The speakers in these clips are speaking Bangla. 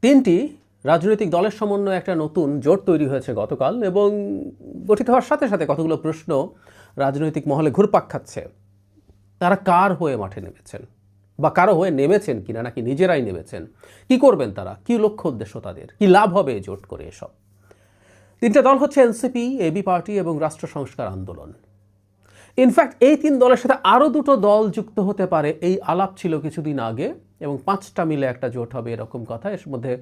তিনটি রাজনৈতিক দলের সমন্বয়ে একটা নতুন জোট তৈরি হয়েছে গতকাল, এবং গঠিত হওয়ার সাথে সাথে কতগুলো প্রশ্ন রাজনৈতিক মহলে ঘুরপাক খাচ্ছে। তারা কার হয়ে মাঠে নেমেছেন, বা কারো হয়ে নেমেছেন কিনা, নাকি নিজেরাই নেমেছেন, কি করবেন তারা, কি লক্ষ্য উদ্দেশ্য তাদের, কি লাভ হবে এই জোট করে। এসব তিনটা দল হচ্ছে এনসিপি, এবি পার্টি এবং রাষ্ট্র সংস্কার আন্দোলন। ইনফ্যাক্ট এই তিন দলের সাথে আরও দুটো দল যুক্ত হতে পারে, এই আলাপ ছিল কিছুদিন আগে, এবং পাঁচটা মিলে একটা জোট হবে এরকম কথা। এর মধ্যে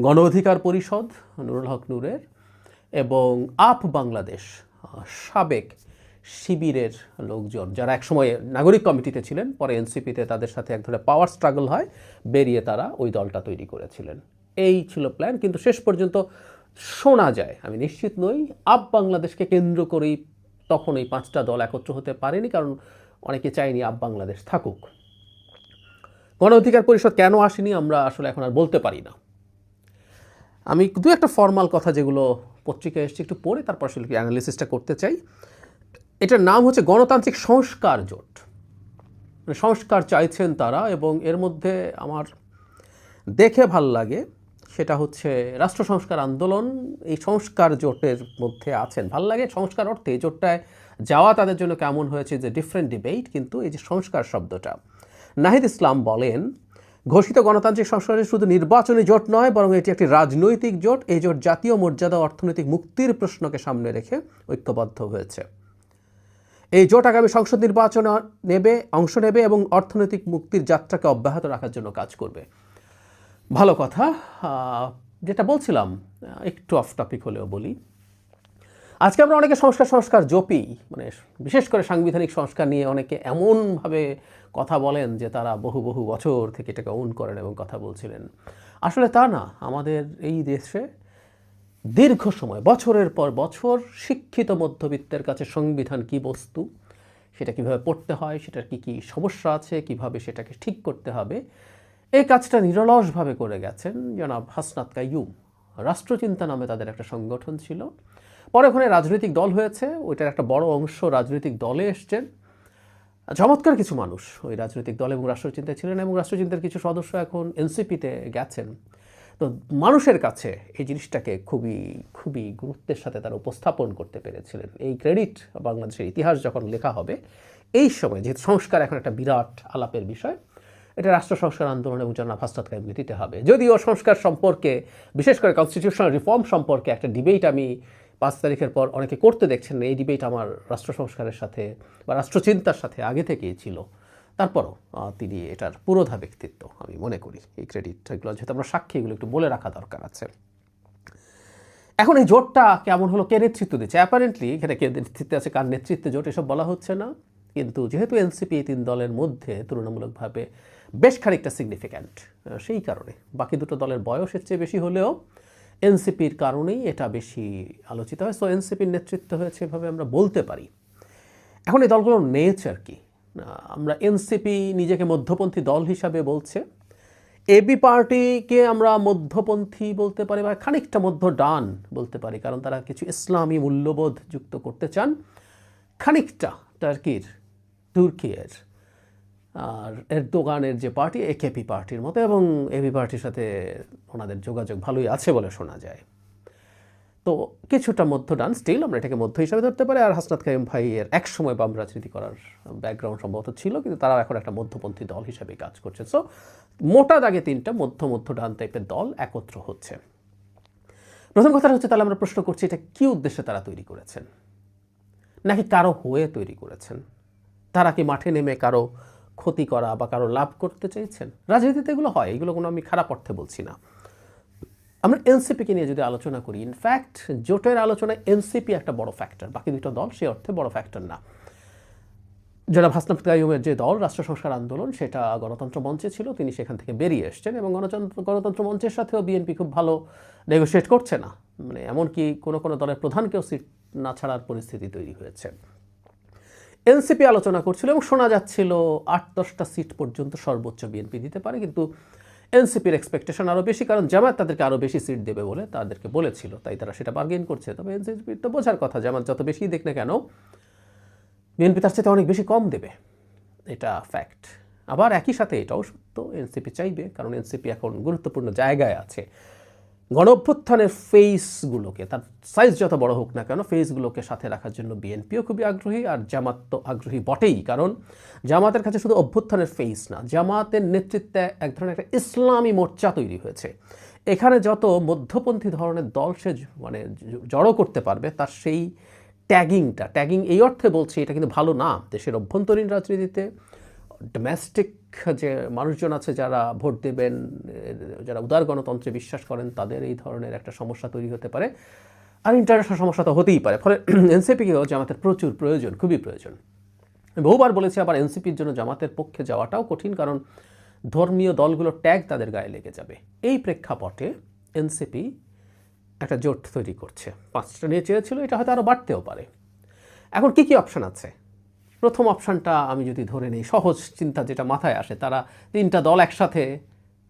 গণ অধিকার পরিষদ, নুরুল হক নূরের, এবং আপ বাংলাদেশ, সাবেক শিবিরের লোকজন, যারা একসময় নাগরিক কমিটিতে ছিলেন, পরে এনসিপিতে তাদের সাথে এক ধরনের পাওয়ার স্ট্রাগল হয়, বেরিয়ে তারা ওই দলটা তৈরি করেছিলেন। এই ছিল প্ল্যান, কিন্তু শেষ পর্যন্ত শোনা যায়, আমি নিশ্চিত নই, আপ বাংলাদেশকে কেন্দ্র করেই তখন এই পাঁচটা দল একত্র হতে পারেনি, কারণ অনেকে চায়নি আপ বাংলাদেশ থাকুক। গণ অধিকার পরিষদ কেন আসেনি আমরা আসলে এখন আর বলতে পারি না। আমি দু একটা ফর্মাল কথা যেগুলো পত্রিকায় এসছে একটু পড়ে তারপর আসলে অ্যানালিসিসটা করতে চাই। এটার নাম হচ্ছে গণতান্ত্রিক সংস্কার জোট। সংস্কার চাইছেন তারা, এবং এর মধ্যে আমার দেখে ভাল লাগে সেটা হচ্ছে রাষ্ট্র সংস্কার আন্দোলন এই সংস্কার জোটের মধ্যে আছেন। ভাল লাগে সংস্কার অর্থে এই জোটটায় যাওয়া তাদের জন্য কেমন হয়েছে যে ডিফারেন্ট ডিবেট, কিন্তু এই যে সংস্কার শব্দটা, নাহিদ ইসলাম বলেন, ঘোষিত গণতান্ত্রিক সংস্কারের শুধু নির্বাচনী জোট নয়, বরং এটি একটি রাজনৈতিক জোট। এই জোট জাতীয় মর্যাদা, অর্থনৈতিক মুক্তির প্রশ্নকে সামনে রেখে ঐক্যবদ্ধ হয়েছে। এই জোট আগামী সংসদ নির্বাচনে অংশ নেবে এবং অর্থনৈতিক মুক্তির যাত্রাকে অব্যাহত রাখার জন্য কাজ করবে। ভালো কথা। যেটা বলছিলাম, একটু অফ টপিক হলেও বলি, আজকে আমরা অনেকে সংস্কার জপি, মানে বিশেষ করে সাংবিধানিক সংস্কার নিয়ে অনেকে এমনভাবে কথা বলেন যে তারা বহু বহু বছর থেকে এটাকে ওন করেন এবং কথা বলছিলেন। আসলে তা না। আমাদের এই দেশে দীর্ঘ সময়, বছরের পর বছর, শিক্ষিত মধ্যবিত্তের কাছে সংবিধান কি বস্তু, সেটা কিভাবে পড়তে হয়, সেটার কি কি সমস্যা আছে, কিভাবে সেটাকে ঠিক করতে হবে, এই কাজটা নিরলসভাবে করে গেছেন জনাব হাসনাত কাইয়ুম। রাষ্ট্রচিন্তা নামে তাদের একটা সংগঠন ছিল, পরে ওখানে রাজনৈতিক দল হয়েছে, ওইটার একটা বড় অংশ রাজনৈতিক দলে এসছেন। চমৎকার কিছু মানুষ ওই রাজনৈতিক দল এবং রাষ্ট্রচিন্তায় ছিলেন, এবং রাষ্ট্রচিন্তার কিছু সদস্য এখন এনসিপিতে গেছেন। তো মানুষের কাছে এই জিনিসটাকে খুবই খুবই গুরুত্বের সাথে তারা উপস্থাপন করতে পেরেছিলেন। এই ক্রেডিট বাংলাদেশের ইতিহাস যখন লেখা হবে এই সময়, যেহেতু সংস্কার এখন একটা বিরাট আলাপের বিষয়, এটা রাষ্ট্র সংস্কার আন্দোলন এবং জনাব হাসনাত কাইয়ুমকে দিতে হবে। যদিও সংস্কার সম্পর্কে, বিশেষ করে কনস্টিটিউশনাল রিফর্ম সম্পর্কে একটা ডিবেট আমি 5 তারিখের পর অনেকে করতে দেখছেন, এই ডিবেট আমার রাষ্ট্র সংস্কারের সাথে বা রাষ্ট্রচিন্তার সাথে আগে থেকেই ছিল। তারপরও তিনি এটার পুরোধা ব্যক্তিত্ব আমি মনে করি। এই ক্রেডিটগুলো যেহেতু আমরা সাক্ষী, এগুলো একটু বলে রাখা দরকার আছে। এখন এই জোটটা কেমন হলো, কে নেতৃত্ব দিচ্ছে? অ্যাপারেন্টলি এখানে কে নেতৃত্বে আছে, কার নেতৃত্বে জোট, এসব বলা হচ্ছে না। কিন্তু যেহেতু এনসিপি এই তিন দলের মধ্যে তুলনামূলকভাবে বেশ খানিকটা সিগনিফিক্যান্ট, সেই কারণে বাকি দুটো দলের বয়স এর চেয়ে বেশি হলেও এনসিপির কারণেই এটা বেশি আলোচিত হয়। সো এনসিপির নেতৃত্ব হয়েছে এভাবে আমরা বলতে পারি। এখন এই দলগুলোর নেচার কি? আমরা এনসিপি নিজেকে মধ্যপন্থী দল হিসাবে বলছে, এবি পার্টিকে আমরা মধ্যপন্থী বলতে পারি, বা খানিকটা মধ্য ডান বলতে পারি, কারণ তারা কিছু ইসলামী মূল্যবোধ যুক্ত করতে চান, খানিকটা তুর্কির আর এরদোগানের যে পার্টি, একেপি পার্টির মতো, এবং এবি পার্টির সাথে ওনাদের যোগাযোগ ভালোই আছে বলে শোনা যায়। তো কিছুটা মধ্য ডান, স্টিল আমরা এটাকে মধ্য হিসাবে ধরতে পারি। আর হাসনাত কাইয়ুম ভাইয়ের একসময় বাম রাজনীতি করার ব্যাকগ্রাউন্ড সম্ভবত ছিল, কিন্তু তারাও এখন একটা মধ্যপন্থী দল হিসাবে কাজ করছে। সো মোটা দাগে তিনটা মধ্য ডান টাইপের দল একত্র হচ্ছে। প্রথম কথাটা হচ্ছে, তাহলে আমরা প্রশ্ন করছি, এটা কি উদ্দেশ্যে তারা তৈরি করেছেন, নাকি কারো হয়ে তৈরি করেছেন? তারা কি মাঠে নেমে কারো ক্ষতি করা বা কারো লাভ করতে চাইছেন? রাজনীতিতে এগুলো হয়, এগুলো কোনো আমি খারাপ অর্থে বলছি না। আমরা এনসিপিকে নিয়ে যদি আলোচনা করি, ইনফ্যাক্ট জোটের আলোচনায় এনসিপি একটা বড় ফ্যাক্টর, বাকি দুটো দল সে অর্থে বড় ফ্যাক্টর না। জনাব হাসনাত কাইয়ুমের যে দল রাষ্ট্র সংস্কার আন্দোলন, সেটা গণতন্ত্র মঞ্চে ছিল, তিনি সেখান থেকে বেরিয়ে এসছেন, এবং গণতন্ত্র মঞ্চের সাথেও বিএনপি খুব ভালো নেগোশিয়েট করছে না, মানে এমনকি কোনো কোনো দলের প্রধানকেও সিট না ছাড়ার পরিস্থিতি তৈরি হয়েছে। এনসিপি আলোচনা করছিল এবং শোনা যাচ্ছিল 8-10টা সিট পর্যন্ত সর্বোচ্চ বিএনপি দিতে পারে, কিন্তু এনসিপির এক্সপেকটেশন আরও বেশি, কারণ জামায়াত তাদেরকে আরও বেশি সিট দেবে বলে তাদেরকে বলেছিল, তাই তারা সেটা বার্গেন করছে। তবে এনসিপির তো বোঝার কথা, জামায়াত যত বেশি দেখ না কেন, বিএনপি তার সাথে অনেক বেশি কম দেবে, এটা ফ্যাক্ট। আবার একই সাথে এটাও সত্য এনসিপি চাইবে, কারণ এনসিপি এখন গুরুত্বপূর্ণ জায়গায় আছে। গণ অভ্যুত্থানের ফেসগুলোকে, তার সাইজ যত বড় হোক না কেন, ফেসগুলোকে সাথে রাখার জন্য বিএনপিও খুবই আগ্রহী, আর জামাত তো আগ্রহী বটেই। কারণ জামাতের কাছে শুধু অভ্যুত্থানের ফেস না, জামাতের নেতৃত্বে এক ধরনের একটা ইসলামী মোর্চা তৈরি হয়েছে। এখানে যত মধ্যপন্থী ধরনের দল সে মানে জড়ো করতে পারবে, তার সেই ট্যাগিং এই অর্থে বলছি, এটা কিন্তু ভালো না দেশের অভ্যন্তরীণ রাজনীতিতে। ডোমেস্টিক যে মানুষজন আছে যারা ভোট দেবেন, যারা উদার গণতন্ত্রে বিশ্বাস করেন, তাদের এই ধরনের একটা সমস্যা তৈরি হতে পারে, আর ইন্টারন্যাশনাল সমস্যা তো হতেই পারে। ফলে এনসিপিকেও জামাতের প্রচুর প্রয়োজন, খুবই প্রয়োজন। বহুবার বলেছি, আবার এনসিপির জন্য জামাতের পক্ষে যাওয়াটাও কঠিন, কারণ ধর্মীয় দলগুলোর ট্যাগ তাদের গায়ে লেগে যাবে। এই প্রেক্ষাপটে এনসিপি একটা জোট তৈরি করছে। 5টা নিয়ে চেয়েছিল, এটা হয়তো আরও বাড়তেও পারে। এখন কি অপশান আছে? প্রথম অপশানটা আমি যদি ধরে নিই, সহজ চিন্তা যেটা মাথায় আসে, তারা 3টা দল একসাথে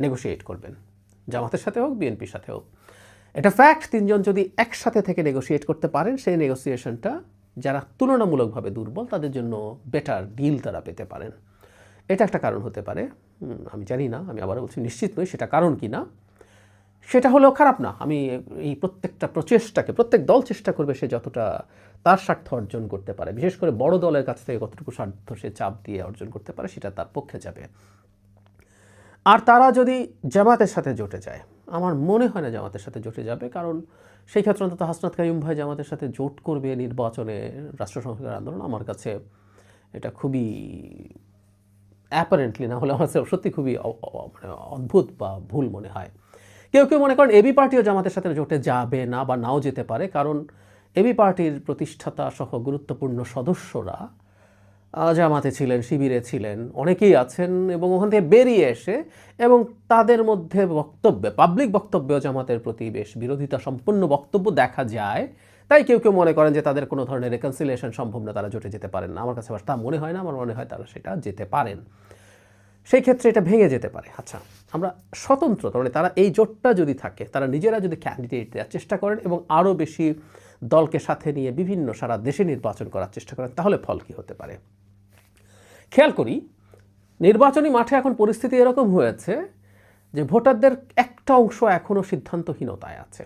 নেগোশিয়েট করবেন, জামাতের সাথে হোক, বিএনপির সাথে হোক। এটা ফ্যাক্ট, 3জন যদি একসাথে থেকে নেগোশিয়েট করতে পারেন, সেই নেগোসিয়েশনটা যারা তুলনামূলকভাবে দুর্বল তাদের জন্য বেটার ডিল তারা পেতে পারেন। এটা একটা কারণ হতে পারে। আমি জানি না, আমি আবার বলছি নিশ্চিত নই সেটা কারণ কি না। সেটা হলেও খারাপ না। আমি এই প্রত্যেকটা প্রচেষ্টাকে, প্রত্যেক দল চেষ্টা করবে সে যতটা তার স্বার্থ অর্জন করতে পারে, বিশেষ করে বড় দলের কাছ থেকে কতটুকু স্বার্থ সে চাপ দিয়ে অর্জন করতে পারে, সেটা তার পক্ষে যাবে। আর তারা যদি জামাতের সাথে জোটে যায়, আমার মনে হয় না জামাতের সাথে জোটে যাবে, কারণ সেই ক্ষেত্রে অন্তত হাসনাত কাইয়ুম ভাই জামাতের সাথে জোট করবে নির্বাচনে, রাষ্ট্র সংস্কার আন্দোলন, আমার কাছে এটা খুবই অ্যাপারেন্টলি, না হলে আমার সত্যি খুবই মানে অদ্ভুত বা ভুল মনে হয়। কেউ মনে করেন এবি পার্টিও জামাতের সাথে জোটে যাবে না বা নাও যেতে পারে, কারণ এবি পার্টির প্রতিষ্ঠাতা সহ গুরুত্বপূর্ণ সদস্যরা জামাতে ছিলেন, শিবিরে ছিলেন, অনেকেই আছেন, এবং ওখান থেকে বেরিয়ে এসে এবং তাদের মধ্যে বক্তব্যে, পাবলিক বক্তব্যেও জামাতের প্রতি বেশ বিরোধিতা সম্পন্ন বক্তব্য দেখা যায়। তাই কেউ মনে করেন যে তাদের কোনো ধরনের রেকনসিলিয়েশন সম্ভব না, তারা জোটে যেতে পারেন না। আমার কাছে তা মনে হয় না, আমার মনে হয় তারা সেটা যেতে পারেন। সেই ক্ষেত্রে এটা ভেঙে যেতে পারে। আচ্ছা, আমরা স্বতন্ত্র, মানে তারা এই জোটটা যদি থাকে, তারা নিজেরা যদি ক্যান্ডিডেট দেওয়ার চেষ্টা করেন এবং আরও বেশি দলকে সাথে নিয়ে বিভিন্ন সারা দেশে নির্বাচন করার চেষ্টা করেন, তাহলে ফল কী হতে পারে? খেয়াল করি, নির্বাচনী মাঠে এখন পরিস্থিতি এরকম হয়েছে যে ভোটারদের একটা অংশ এখনও সিদ্ধান্তহীনতায় আছে।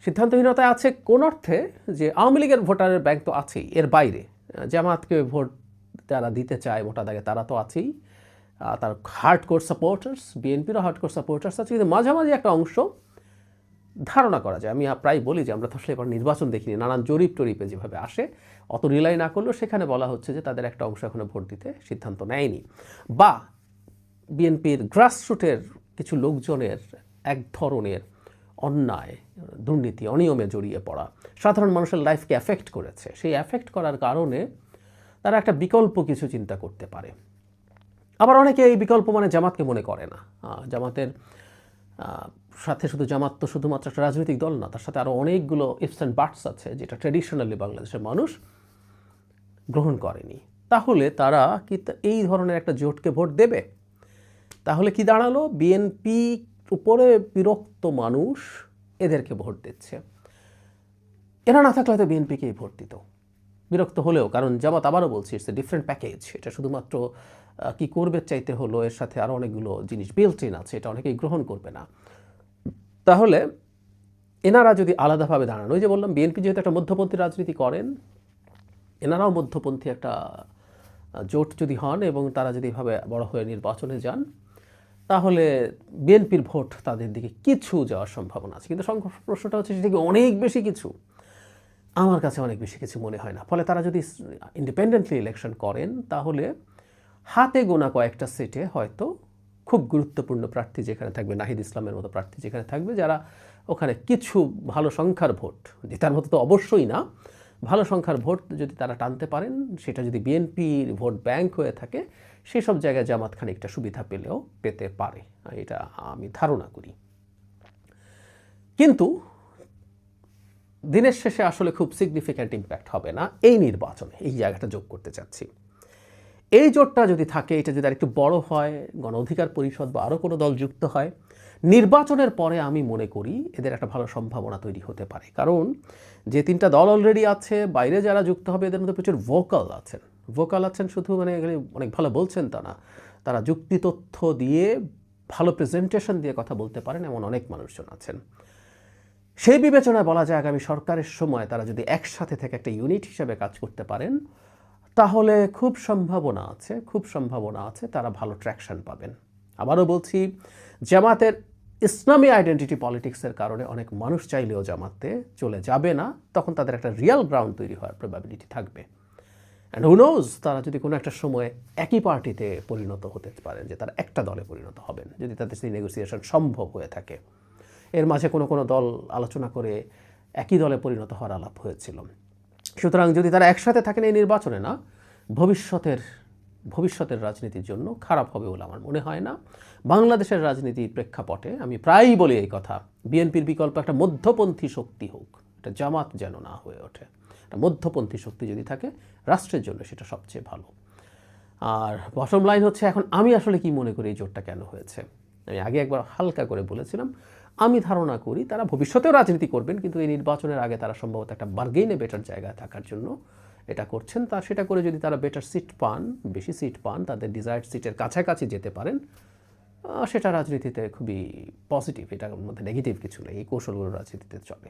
সিদ্ধান্তহীনতায় আছে কোন অর্থে? যে আওয়ামী লীগের ভোটারের ব্যাংক তো আছেই, এর বাইরে জামাতকে ভোট যারা দিতে চায় ভোটার দাগে তারা তো আছেই, তার হার্ডকোর সাপোর্টার্স, বিএনপিরও হার্ডকোর সাপোর্টার্স আছে, কিন্তু মাঝামাঝি একটা অংশ ধারণা করা যায়। আমি প্রায় বলি যে আমরা তো আসলে এবার নির্বাচন দেখিনি, নানান জরিপে যেভাবে আসে অত রিলাই না করলেও সেখানে বলা হচ্ছে যে তাদের একটা অংশ এখনো ভোট দিতে সিদ্ধান্ত নেয়নি, বা বিএনপির গ্রাসরুটের কিছু লোকজনের এক ধরনের অন্যায়, দুর্নীতি, অনিয়মে জড়িয়ে পড়া সাধারণ মানুষের লাইফকে অ্যাফেক্ট করেছে। সেই অ্যাফেক্ট করার কারণে তারা একটা বিকল্প কিছু চিন্তা করতে পারে। আবার অনেকে এই বিকল্প মানে জামাতকে মনে করে না। জামাতের সাথে শুধু জামাত তো শুধুমাত্র একটা রাজনৈতিক দল না, তার সাথে আরও অনেকগুলো ইফস অ্যান্ড বাটস আছে যেটা ট্র্যাডিশনালি বাংলাদেশের মানুষ গ্রহণ করেনি। তাহলে তারা কি এই ধরনের একটা জোটকে ভোট দেবে? তাহলে কি দাঁড়ালো? বিএনপি উপরে বিরক্ত মানুষ এদেরকে ভোট দিচ্ছে। এরা না থাকলে তো বিএনপিকেই ভোট দিত, বিরক্ত হলেও। কারণ জামাত, আবারও বলছি, ইটস এ ডিফারেন্ট প্যাকেজ। এটা শুধুমাত্র কি করবে চাইতে হলো, এর সাথে আরও অনেকগুলো জিনিস বিল্ট ইন আছে, এটা অনেকেই গ্রহণ করবে না। তাহলে এনারা যদি আলাদাভাবে দাঁড়ান, ওই যে বললাম বিএনপি যেহেতু একটা মধ্যপন্থী রাজনীতি করেন, এনারাও মধ্যপন্থী একটা জোট যদি হন এবং তারা যদি এভাবে বড় হয়ে নির্বাচনে যান, তাহলে বিএনপির ভোট তাদের দিকে কিছু যাওয়ার সম্ভাবনা আছে। কিন্তু প্রশ্নটা হচ্ছে সেটা কি অনেক বেশি কিছু? আমার কাছে অনেক বেশি কিছু মনে হয় না। ফলে তারা যদি ইন্ডিপেন্ডেন্টলি ইলেকশন করেন, তাহলে হাতে গোনা কয়েকটা সিটে হয়তো খুব গুরুত্বপূর্ণ প্রার্থী যেখানে থাকবে, নাহিদ ইসলামের মতো প্রার্থী যেখানে থাকবে, যারা ওখানে কিছু ভালো সংখ্যার ভোট, জেতার মতো তো অবশ্যই না, ভালো সংখ্যার ভোট যদি তারা টানতে পারেন, সেটা যদি বিএনপির ভোট ব্যাংক হয়ে থাকে, সেসব জায়গায় জামাত খানিকটা সুবিধা পেতে পারে, এটা আমি ধারণা করি। কিন্তু দিনের শেষে আসলে খুব সিগনিফিক্যান্ট ইম্প্যাক্ট হবে না এই নির্বাচনে, এই জায়গাটা যোগ করতে চাচ্ছি। এই জোটটা যদি থাকে, এটা যদি আরেকটু বড় হয়, গণ অধিকার পরিষদ বা আরও কোনো দল যুক্ত হয়, নির্বাচনের পরে আমি মনে করি এদের একটা ভালো সম্ভাবনা তৈরি হতে পারে। কারণ যে 3টা দল অলরেডি আছে, বাইরে যারা যুক্ত হবে এদের মধ্যে প্রচুর ভোকাল আছেন। শুধু মানে অনেক ভালো বলছেন তা না, তারা যুক্তিতথ্য দিয়ে ভালো প্রেজেন্টেশন দিয়ে কথা বলতে পারেন এমন অনেক মানুষজন আছেন। সেই বিবেচনায় বলা যায় আগামী সরকারের সময় তারা যদি একসাথে থেকে একটা ইউনিট হিসেবে কাজ করতে পারেন তাহলে খুব সম্ভাবনা আছে তারা ভালো ট্র্যাকশন পাবেন। আবারও বলছি, জামাতের ইসলামী আইডেন্টিটি পলিটিক্সের কারণে অনেক মানুষ চাইলেও জামাতে চলে যাবে না, তখন তাদের একটা রিয়াল গ্রাউন্ড তৈরি হওয়ার প্রবাবিলিটি থাকবে। অ্যান্ড হু নোজ, তারা যদি কোনো একটা সময় একই পার্টিতে পরিণত হতে পারেন, যে তারা একটা দলে পরিণত হবেন যদি তাদের সেই নেগোসিয়েশন সম্ভব হয়ে থাকে। এর মাঝে কোনো দল আলোচনা করে একই দলে পরিণত হওয়ার আলাপ হয়েছিল। সুতরাং যদি তারা একসাথে থাকেন এই নির্বাচনে, না ভবিষ্যতের রাজনীতির জন্য খারাপ হবে বলে আমার মনে হয় না। বাংলাদেশের রাজনীতির প্রেক্ষাপটে আমি প্রায়ই বলি এই কথা, বিএনপির বিকল্প একটা মধ্যপন্থী শক্তি হোক, এটা জামাত যেন না হয়ে ওঠে। একটা মধ্যপন্থী শক্তি যদি থাকে রাষ্ট্রের জন্য সেটা সবচেয়ে ভালো। আর বটম লাইন হচ্ছে, এখন আমি আসলে কি মনে করি এই জোটটা কেন হয়েছে। আমি আগে একবার হালকা করে বলেছিলাম, আমি ধারণা করি তারা ভবিষ্যতেও রাজনীতি করবেন, কিন্তু এই নির্বাচনের আগে তারা সম্ভবত একটা বার্গেইনে বেটার জায়গায় থাকার জন্য এটা করছেন। সেটা করে যদি তারা বেটার সিট পান, বেশি সিট পান, তাদের ডিজায়ার্ড সিটের কাছাকাছি যেতে পারেন, সেটা রাজনীতিতে খুবই পজিটিভ, এটার মধ্যে নেগেটিভ কিছু নেই। এই কৌশলগুলো রাজনীতিতে চলে।